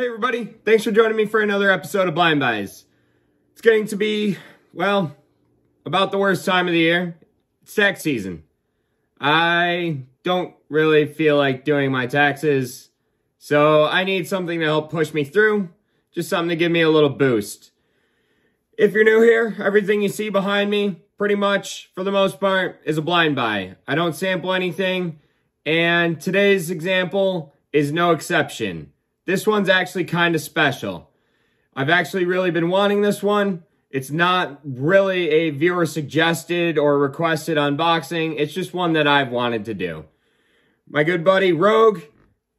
Hey everybody, thanks for joining me for another episode of Blind Buys. It's getting to be, well, about the worst time of the year. It's tax season. I don't really feel like doing my taxes, so I need something to help push me through, just something to give me a little boost. If you're new here, everything you see behind me, pretty much, for the most part, is a blind buy. I don't sample anything, and today's example is no exception. This one's actually kind of special. I've actually really been wanting this one. It's not really a viewer suggested or requested unboxing. It's just one that I've wanted to do. My good buddy Rogue,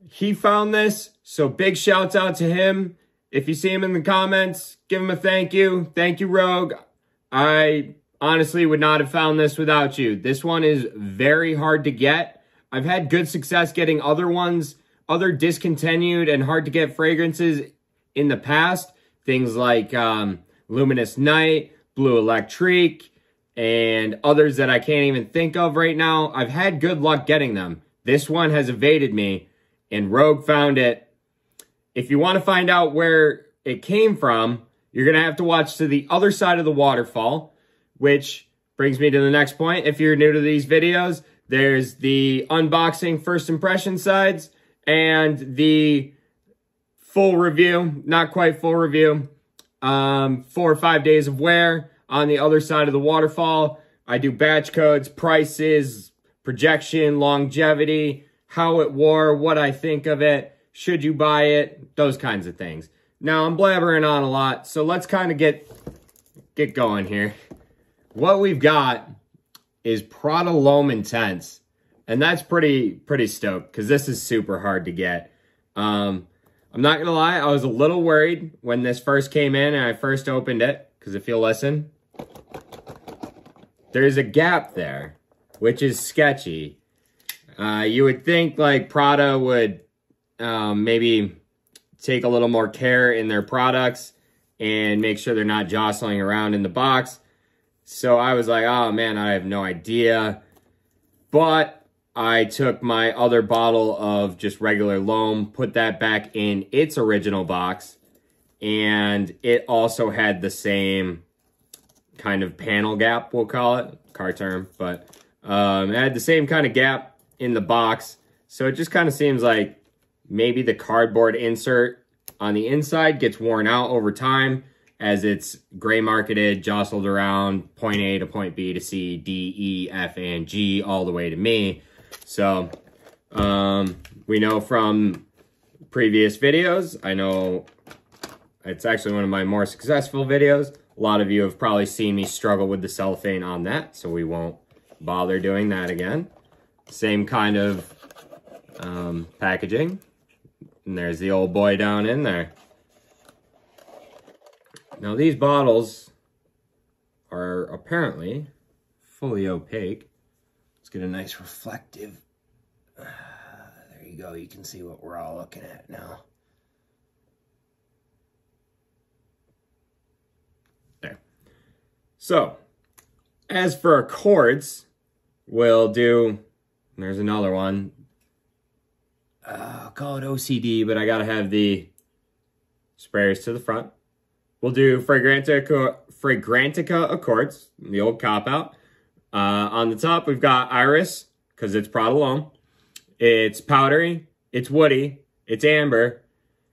he found this, so big shouts out to him. If you see him in the comments, give him a thank you. Thank you, Rogue. I honestly would not have found this without you. This one is very hard to get. I've had good success getting other ones, other discontinued and hard to get fragrances in the past. Things like Luminous Night, Blue Electrique, and others that I can't even think of right now. I've had good luck getting them. This one has evaded me, and Rogue found it. If you want to find out where it came from, you're going to have to watch to the other side of the waterfall, which brings me to the next point. If you're new to these videos, there's the unboxing first impression sides and the full review, not quite full review, 4 or 5 days of wear on the other side of the waterfall. I do batch codes, prices, projection, longevity, how it wore, what I think of it, should you buy it, those kinds of things. Now, I'm blabbering on a lot, so let's kind of get going here. What we've got is Prada L'Homme Intense, and that's pretty stoked, because this is super hard to get. I'm not going to lie, I was a little worried when this first came in and I first opened it, because if you'll listen, there's a gap there, which is sketchy. You would think like Prada would maybe take a little more care in their products and make sure they're not jostling around in the box. So I was like, oh man, I have no idea. But I took my other bottle of just regular L'Homme, put that back in its original box, and it also had the same kind of panel gap, we'll call it, car term, but it had the same kind of gap in the box. So it just kind of seems like maybe the cardboard insert on the inside gets worn out over time as it's gray marketed, jostled around point A to point B to C, D, E, F, and G, all the way to me. So we know from previous videos, I know it's actually one of my more successful videos. A lot of you have probably seen me struggle with the cellophane on that, so we won't bother doing that again. Same kind of packaging. And there's the old boy down in there. Now these bottles are apparently fully opaque. Let's get a nice reflective. There you go. You can see what we're all looking at now. There. So, as for accords, we'll do, there's another one. I'll call it OCD, but I gotta have the sprayers to the front. We'll do Fragrantica Accords, the old cop-out. On the top, we've got Iris, because it's Prada L'Homme. It's powdery, it's woody, it's amber,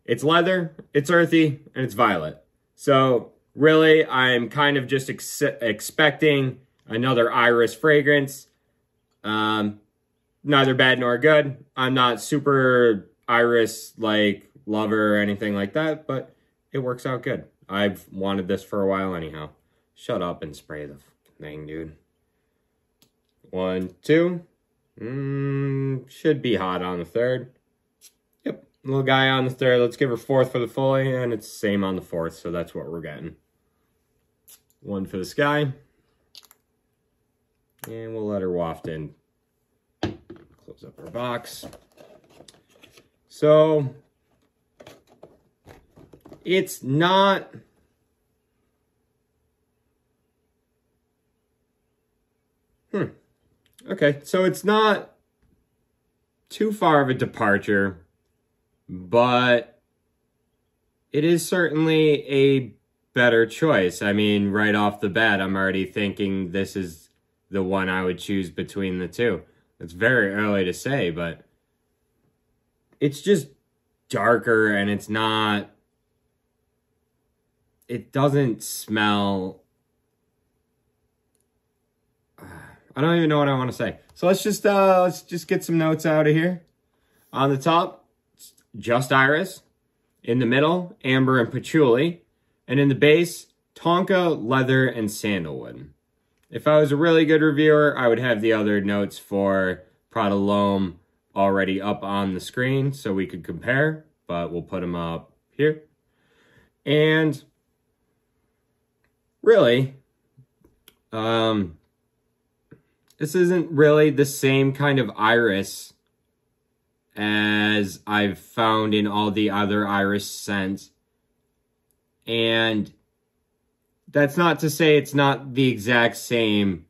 it's leather, it's earthy, and it's violet. So, really, I'm kind of just expecting another Iris fragrance. Neither bad nor good. I'm not super Iris like lover or anything like that, but it works out good. I've wanted this for a while anyhow. Shut up and spray the thing, dude. 1, 2. Should be hot on the third. Yep, little guy on the third. Let's give her 4th for the fully, and it's the same on the 4th, so that's what we're getting. 1 for the sky. And we'll let her waft in. Close up our box. So, it's not Okay, so it's not too far of a departure, but it is certainly a better choice. I mean, right off the bat, I'm already thinking this is the one I would choose between the two. It's very early to say, but it's just darker and it's not, it doesn't smell, I don't even know what I want to say. So let's just get some notes out of here. On the top, just iris. In the middle, amber and patchouli. And in the base, tonka, leather, and sandalwood. If I was a really good reviewer, I would have the other notes for Prada L'Homme already up on the screen so we could compare, but we'll put them up here. And really, this isn't really the same kind of iris as I've found in all the other iris scents. And that's not to say it's not the exact same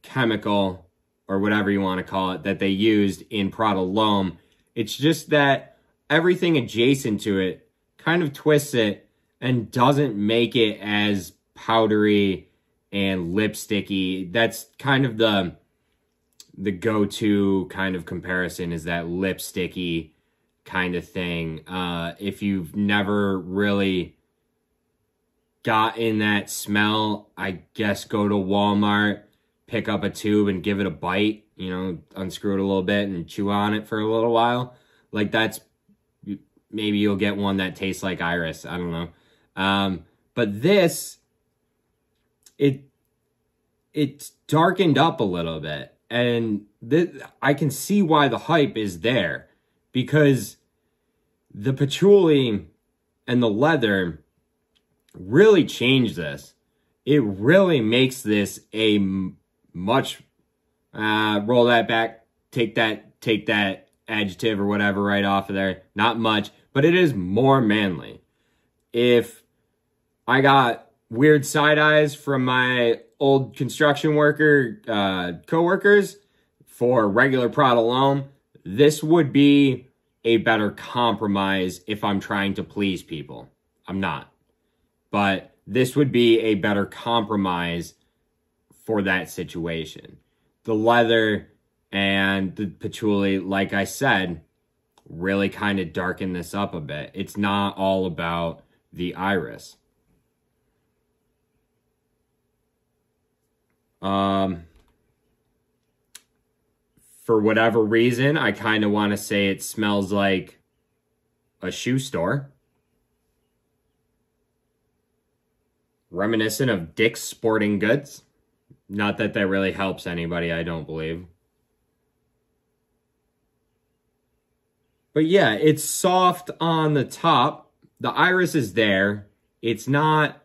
chemical or whatever you want to call it that they used in Prada L'Homme. It's just that everything adjacent to it kind of twists it and doesn't make it as powdery and lipsticky. That's kind of the go-to kind of comparison, is that lipsticky kind of thing. If you've never really got in that smell, I guess go to Walmart, pick up a tube and give it a bite, you know, unscrew it a little bit and chew on it for a little while. Like, that's, maybe you'll get one that tastes like iris. I don't know. But this, it's darkened up a little bit. And I can see why the hype is there, because the patchouli and the leather really change this. It really makes this a much, roll that back, take that adjective or whatever right off of there. Not much, but it is more manly. If I got weird side eyes from my old construction worker co-workers for regular Prada L'Homme, this would be a better compromise if I'm trying to please people. I'm not. But this would be a better compromise for that situation. The leather and the patchouli, like I said, really kind of darken this up a bit. It's not all about the iris. For whatever reason, I kind of want to say it smells like a shoe store. Reminiscent of Dick's Sporting Goods. Not that that really helps anybody, I don't believe. But yeah, it's soft on the top. The iris is there. It's not,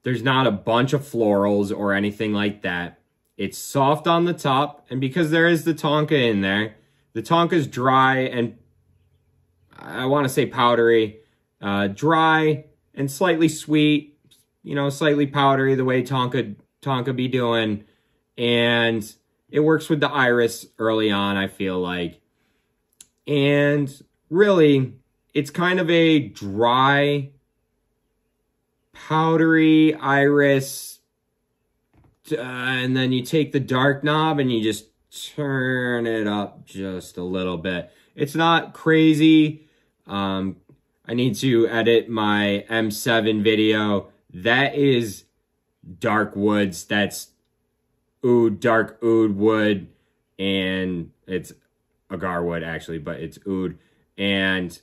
there's not a bunch of florals or anything like that. It's soft on the top, and because there is the tonka in there, the tonka's dry and, I want to say powdery, dry and slightly sweet, you know, slightly powdery, the way tonka be doing, and it works with the iris early on, I feel like. And really, it's kind of a dry, powdery iris, and then you take the dark knob and you just turn it up just a little bit. It's not crazy. I need to edit my M7 video. That is dark woods. That's oud, dark oud wood, and it's agar wood actually, but it's oud, and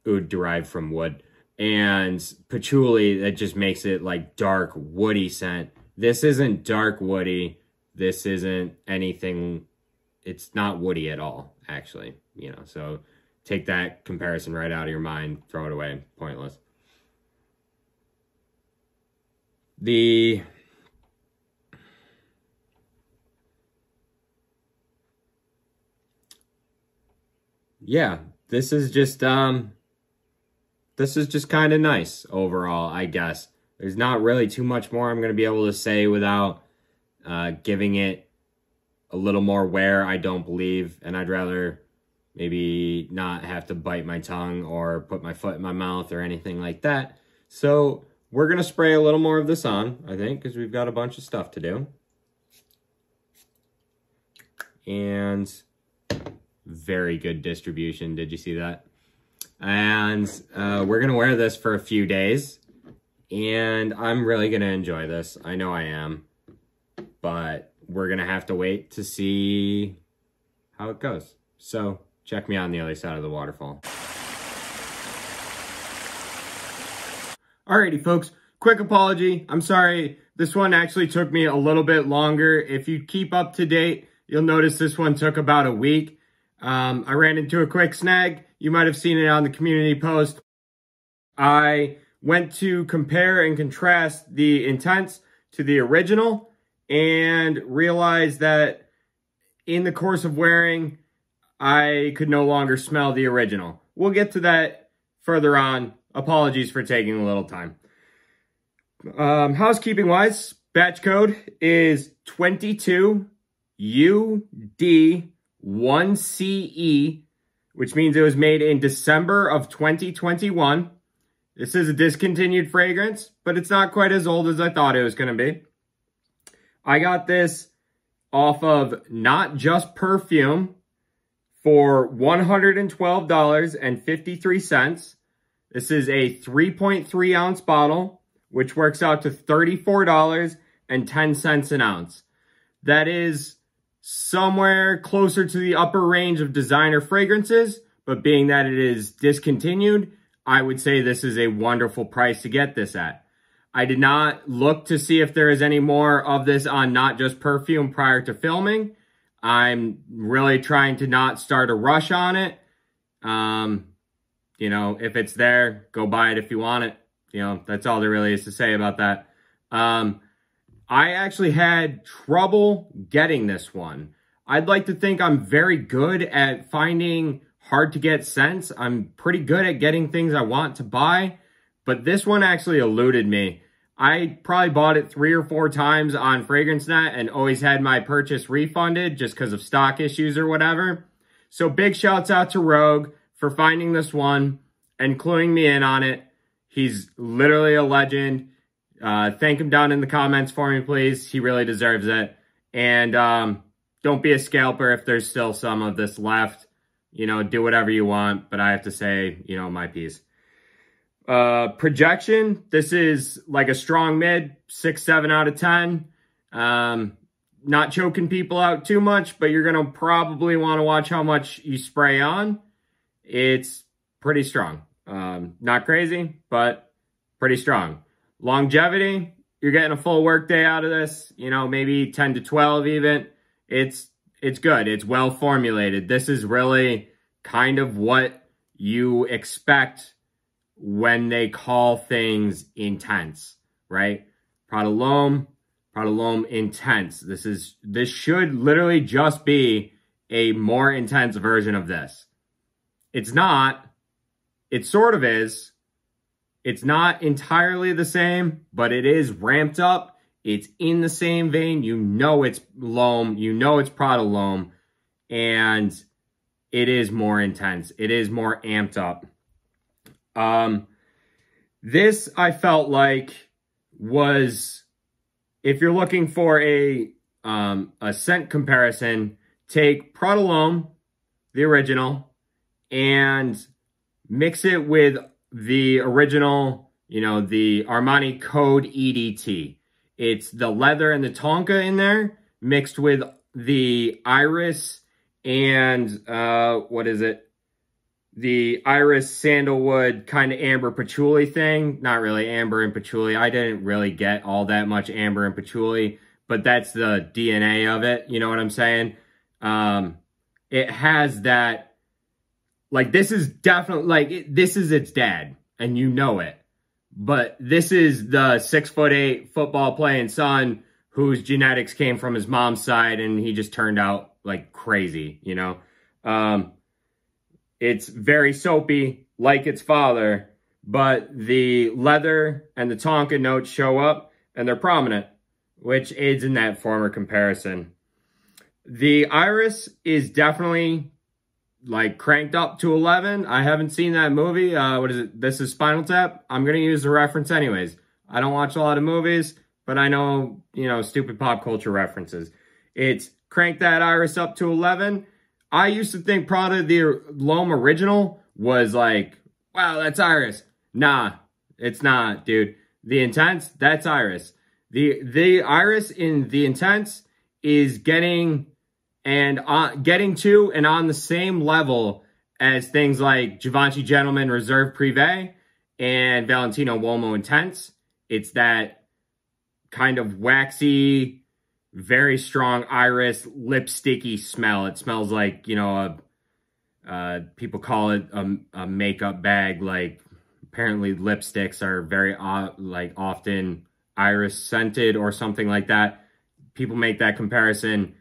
oud derived from wood, and patchouli, that just makes it like dark woody scent. This isn't dark woody. This isn't anything. It's not woody at all, actually, you know, so take that comparison right out of your mind, throw it away, pointless. Yeah, this is just kind of nice overall, I guess. There's not really too much more I'm going to be able to say without giving it a little more wear, I don't believe. And I'd rather maybe not have to bite my tongue or put my foot in my mouth or anything like that. So we're going to spray a little more of this on, I think, because we've got a bunch of stuff to do. And very good distribution. Did you see that? And we're going to wear this for a few days. And I'm really going to enjoy this. I know I am. But we're going to have to wait to see how it goes. So check me on the other side of the waterfall. Alrighty, folks. Quick apology. I'm sorry. This one actually took me a little bit longer. If you keep up to date, you'll notice this one took about a week. I ran into a quick snag. You might have seen it on the community post. I went to compare and contrast the Intense to the original and realized that in the course of wearing, I could no longer smell the original. We'll get to that further on. Apologies for taking a little time. Housekeeping wise, batch code is 22UD1CE, which means it was made in December of 2021. This is a discontinued fragrance, but it's not quite as old as I thought it was going to be. I got this off of Not Just Perfume for $112.53. This is a 3.3 ounce bottle, which works out to $34.10 an ounce. That is somewhere closer to the upper range of designer fragrances, but being that it is discontinued, I would say this is a wonderful price to get this at. I did not look to see if there is any more of this on Not Just Perfume prior to filming. I'm really trying to not start a rush on it. You know, if it's there, go buy it if you want it. You know, that's all there really is to say about that. I actually had trouble getting this one. I'd like to think I'm very good at finding hard to get scents. I'm pretty good at getting things I want to buy, but this one actually eluded me. I probably bought it 3 or 4 times on FragranceNet and always had my purchase refunded just because of stock issues or whatever. So big shouts out to Rogue for finding this one and cluing me in on it. He's literally a legend. Thank him down in the comments for me, please. He really deserves it. And don't be a scalper if there's still some of this left. You know, do whatever you want, but I have to say, you know, my piece. Projection, this is like a strong mid, 6-7 out of 10. Not choking people out too much, but you're going to probably want to watch how much you spray on. It's pretty strong. Not crazy, but pretty strong. Longevity, you're getting a full workday out of this, you know, maybe 10 to 12 even. It's good. It's well formulated. This is really kind of what you expect when they call things intense, right? Prada L'Homme Intense. This should literally just be a more intense version of this. It's not. It sort of is. It's not entirely the same, but it is ramped up. It's in the same vein. You know it's L'Homme. You know it's Prada L'Homme. And it is more intense. It is more amped up. This, I felt like, was, if you're looking for a scent comparison, take Prada L'Homme, the original, and mix it with the original, you know, the Armani Code EDT. It's the leather and the tonka in there, mixed with the iris and, what is it? The iris sandalwood kind of amber patchouli thing. Not really amber and patchouli. I didn't really get all that much amber and patchouli, but that's the DNA of it. You know what I'm saying? It has that, like, this is definitely, like, this is its dad, and you know it. But this is the 6'8" football playing son whose genetics came from his mom's side, and he just turned out like crazy, you know? It's very soapy, like its father, but the leather and the tonka notes show up, and they're prominent, which aids in that former comparison. The iris is definitely like cranked up to 11. I haven't seen that movie. What is it? This is Spinal Tap. I'm going to use the reference anyways. I don't watch a lot of movies, but I know, you know, stupid pop culture references. It's crank that iris up to 11. I used to think Prada, the L'Homme original, was like, wow, that's iris. Nah, it's not, dude. The Intense, that's iris. The iris in the Intense is getting to and on the same level as things like Givenchy Gentleman Reserve Privé and Valentino Uomo Intense. It's that kind of waxy, very strong iris, lipsticky smell. It smells like, you know, people call it a makeup bag. Like, apparently lipsticks are very, like, often iris scented or something like that. People make that comparison.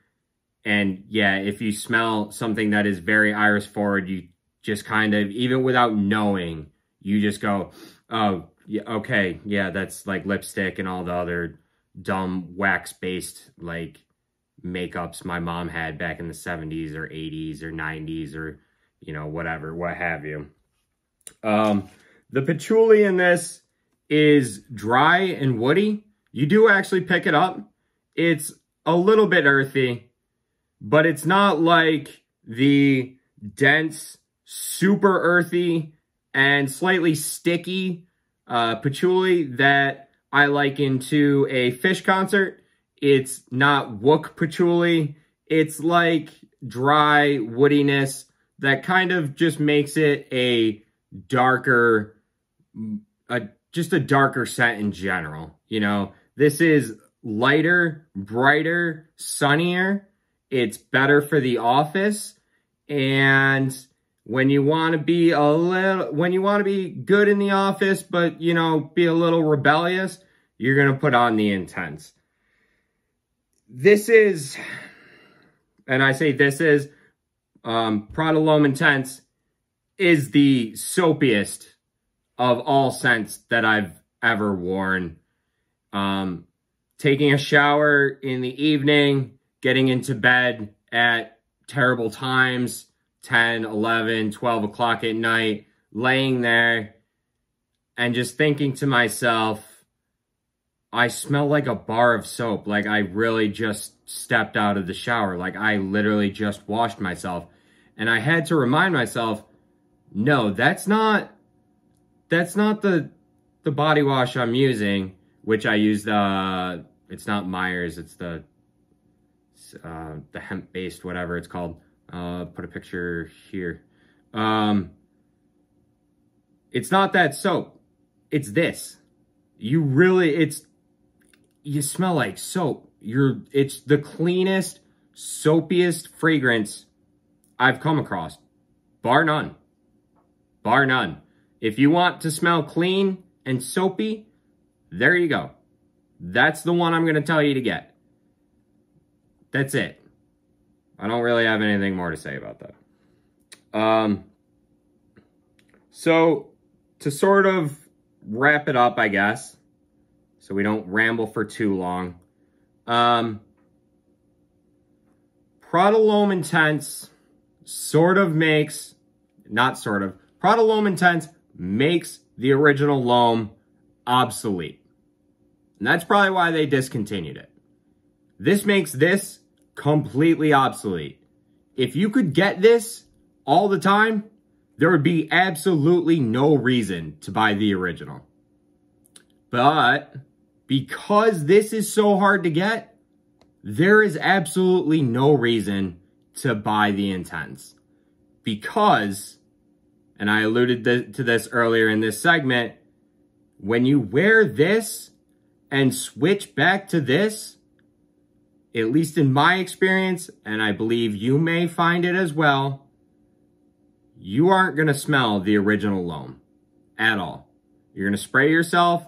And yeah, if you smell something that is very iris forward, you just kind of, even without knowing, you just go, oh, yeah, okay, yeah, that's like lipstick and all the other dumb wax-based like makeups my mom had back in the 70s or 80s or 90s or, you know, whatever, what have you. The patchouli in this is dry and woody. You do actually pick it up. It's a little bit earthy, but it's not like the dense, super earthy and slightly sticky patchouli that I liken to a Fish concert. It's not wook patchouli. It's like dry woodiness that kind of just makes it a darker, just a darker scent in general. You know, this is lighter, brighter, sunnier. It's better for the office. And when you want to be good in the office, but, you know, be a little rebellious, you're going to put on the Intense. This is, and I say this is, Prada L'Homme Intense is the soapiest of all scents that I've ever worn. Taking a shower in the evening, getting into bed at terrible times, 10, 11, 12 o'clock at night, laying there and just thinking to myself, I smell like a bar of soap. Like I really just stepped out of the shower. Like I literally just washed myself. And I had to remind myself, no, that's not the body wash I'm using, which I use it's not Myers, it's the hemp-based, whatever it's called. Put a picture here. It's not that soap. It's this. You smell like soap. It's the cleanest, soapiest fragrance I've come across. Bar none. Bar none. If you want to smell clean and soapy, there you go. That's the one I'm going to tell you to get. That's it. I don't really have anything more to say about that. So, to sort of wrap it up, I guess, so we don't ramble for too long, Prada L'Homme Intense Prada L'Homme Intense makes the original L'Homme obsolete. And that's probably why they discontinued it. This makes this completely obsolete. If you could get this all the time, there would be absolutely no reason to buy the original. But because this is so hard to get, there is absolutely no reason to buy the Intense. Because, and I alluded to this earlier in this segment, when you wear this and switch back to this, at least in my experience, and I believe you may find it as well, you aren't going to smell the original L'Homme at all. You're going to spray yourself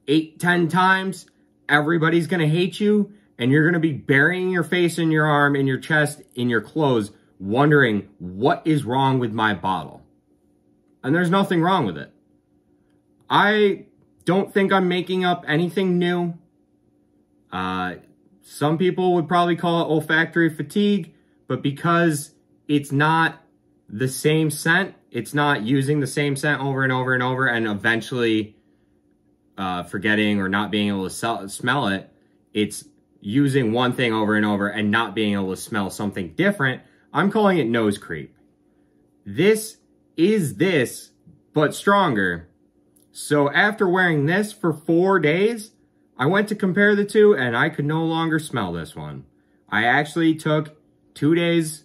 8, 10 times. Everybody's going to hate you, and you're going to be burying your face in your arm, in your chest, in your clothes, wondering what is wrong with my bottle. And there's nothing wrong with it. I don't think I'm making up anything new. Some people would probably call it olfactory fatigue, but because it's not the same scent. It's not using the same scent over and over and over and eventually forgetting or not being able to smell it. It's using one thing over and over and not being able to smell something different. I'm calling it nose creep. This is this, but stronger. So after wearing this for 4 days, I went to compare the two and I could no longer smell this one. I actually took 2 days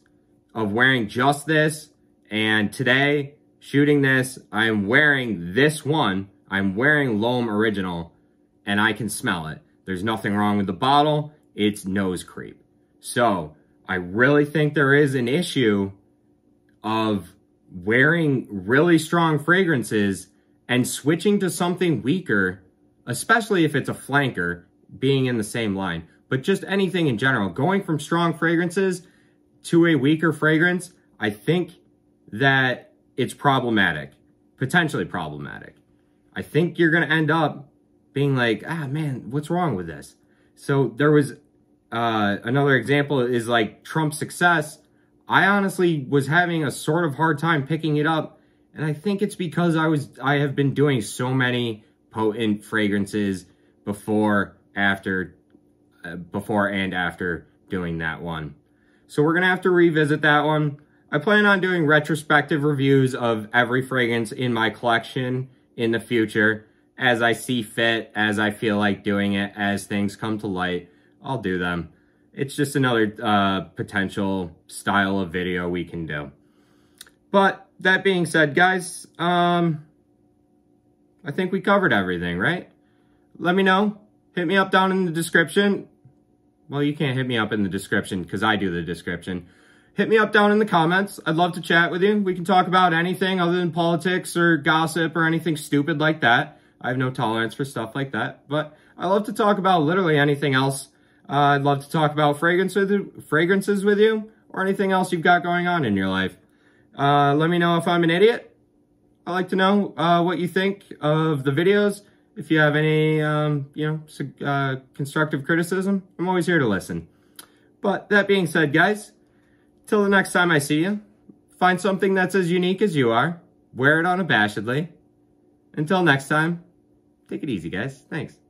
of wearing just this, and today, shooting this, I'm wearing this one. I'm wearing L'Homme Original, and I can smell it. There's nothing wrong with the bottle. It's nose creep. So I really think there is an issue of wearing really strong fragrances and switching to something weaker, especially if it's a flanker, being in the same line. But just anything in general, going from strong fragrances to a weaker fragrance, I think that it's problematic, potentially problematic. I think you're going to end up being like, ah, man, what's wrong with this? So there was another example is like Trump Success. I honestly was having a sort of hard time picking it up. And I think it's because I have been doing so many potent fragrances before and after doing that one. So we're going to have to revisit that one. I plan on doing retrospective reviews of every fragrance in my collection in the future. As I see fit, as I feel like doing it, as things come to light, I'll do them. It's just another potential style of video we can do. But that being said, guys, I think we covered everything, right? Let me know. Hit me up down in the description. Well, you can't hit me up in the description because I do the description. Hit me up down in the comments. I'd love to chat with you. We can talk about anything other than politics or gossip or anything stupid like that. I have no tolerance for stuff like that. But I love to talk about literally anything else. I'd love to talk about fragrances with you or anything else you've got going on in your life. Let me know if I'm an idiot. I'd like to know what you think of the videos. If you have any, constructive criticism, I'm always here to listen. But that being said, guys, till the next time I see you, find something that's as unique as you are. Wear it unabashedly. Until next time, take it easy, guys. Thanks.